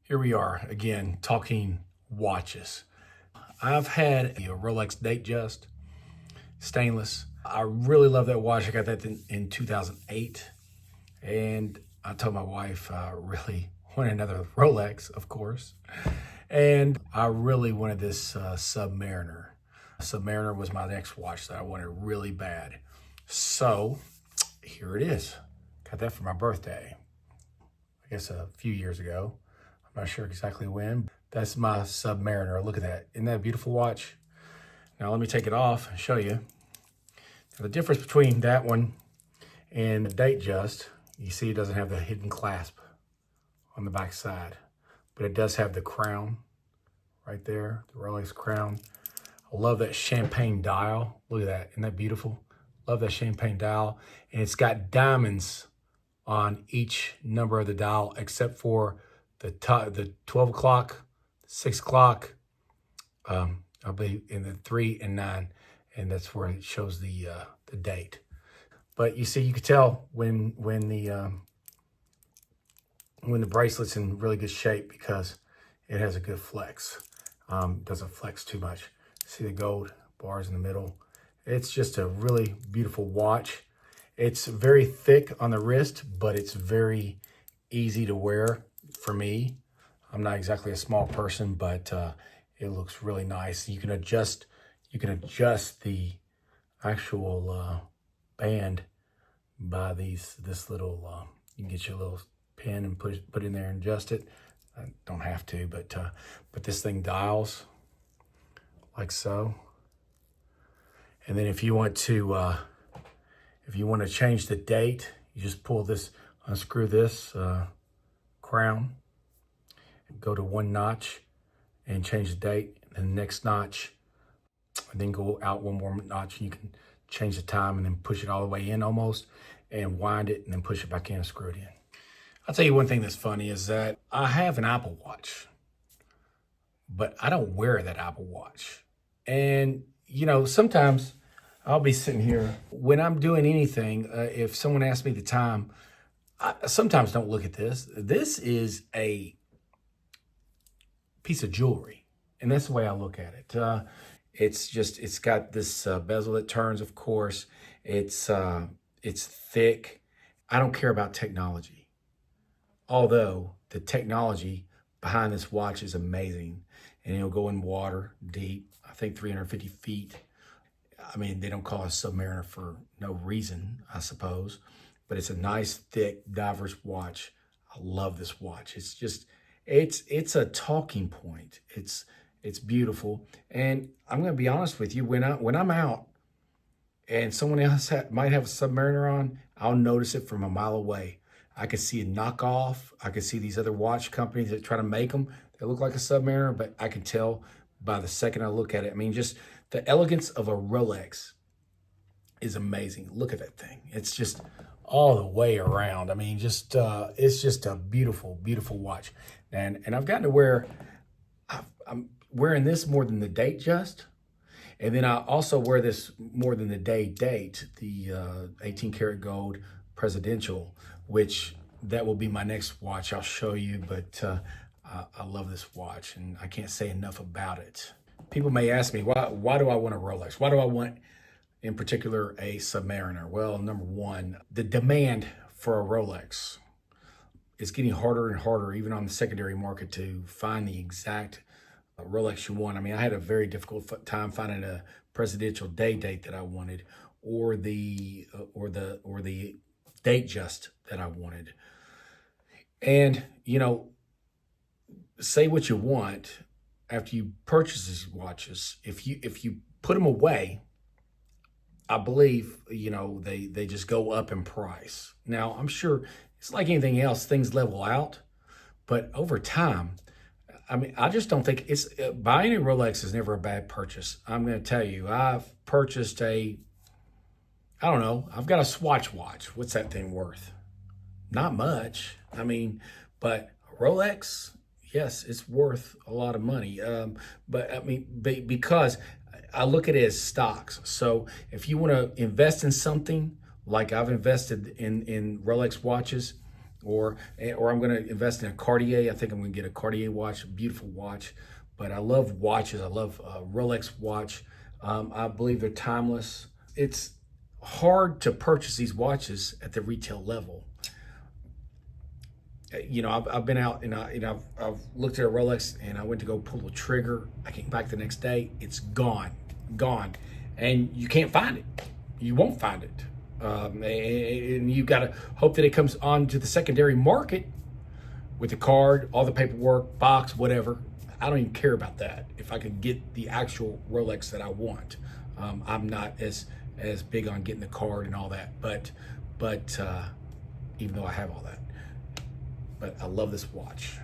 Here we are again talking watches. I've had a Rolex Datejust stainless. I really love that watch. I got that in 2008, and I told my wife I really wanted another Rolex, of course, and I really wanted this Submariner. Submariner was my next watch that I wanted really bad. So here it is. Got that for my birthday. I guess a few years ago. I'm not sure exactly when. That's my Submariner. Look at that. Isn't that a beautiful watch? Now let me take it off and show you. Now, the difference between that one and the Datejust, you see it doesn't have the hidden clasp on the back side, but it does have the crown right there, the Rolex crown. I love that champagne dial. Look at that. Isn't that beautiful? Love that champagne dial. And it's got diamonds on each number of the dial except for the 12 o'clock, 6 o'clock, I'll be in the 3 and 9, and that's where it shows the date. But you see, you could tell when the bracelet's in really good shape because it has a good flex. Doesn't flex too much. See the gold bars in the middle. It's just a really beautiful watch. It's very thick on the wrist, but it's very easy to wear for me. I'm not exactly a small person, but it looks really nice. You can adjust the actual band by this little. You can get your little pin and put in there and adjust it. I don't have to, but this thing dials like so. And then if you want to change the date, you just pull this, unscrew this crown, go to one notch and change the date, and the next notch, and then go out one more notch, and you can change the time and then push it all the way in almost, and wind it, and then push it back in and screw it in. I'll tell you one thing that's funny is that I have an Apple Watch, but I don't wear that Apple Watch. And, you know, sometimes I'll be sitting here when I'm doing anything. If someone asks me the time, I sometimes don't look at this. This is a piece of jewelry, and that's the way I look at it. It's got this bezel that turns, of course. It's thick. I don't care about technology, although the technology behind this watch is amazing, and it'll go in water deep. I think 350 feet. I mean, they don't call it a Submariner for no reason, I suppose, but it's a nice, thick, diverse watch. I love this watch. It's just, it's a talking point. It's beautiful. And I'm going to be honest with you, when I'm out and someone else might have a Submariner on, I'll notice it from a mile away. I could see a knockoff. I could see these other watch companies that try to make them. They look like a Submariner, but I can tell by the second I look at it. I mean, just the elegance of a Rolex is amazing. Look at that thing. It's just all the way around. I mean, just it's just a beautiful, beautiful watch. And I've gotten to where I'm wearing this more than the Datejust. And then I also wear this more than the date, the 18 karat gold presidential, which that will be my next watch. I'll show you, but I love this watch and I can't say enough about it. People may ask me, why do I want a Rolex? Why do I want, in particular, a Submariner? Well, number one, the demand for a Rolex is getting harder and harder, even on the secondary market, to find the exact Rolex you want. I mean, I had a very difficult time finding a presidential date that I wanted, or the Datejust that I wanted. And you know, say what you want. After you purchase these watches, if you put them away, I believe, you know, they just go up in price. Now, I'm sure it's like anything else, things level out, but over time, I mean, I just don't think it's buying a Rolex is never a bad purchase. I'm going to tell you, I've purchased I don't know, I've got a Swatch watch. What's that thing worth? Not much. I mean, but a Rolex, yes, it's worth a lot of money. But I mean, because I look at it as stocks. So if you want to invest in something, like I've invested in Rolex watches, or I'm going to invest in a Cartier. I think I'm going to get a Cartier watch, a beautiful watch. But I love watches. I love Rolex watch. I believe they're timeless. It's hard to purchase these watches at the retail level. I've been out and I've looked at a Rolex and I went to go pull the trigger. I came back the next day. It's gone, and you can't find it. You won't find it, and you got to hope that it comes onto the secondary market with the card, all the paperwork, box, whatever. I don't even care about that. If I can get the actual Rolex that I want, I'm not as big on getting the card and all that. But even though I have all that. But I love this watch.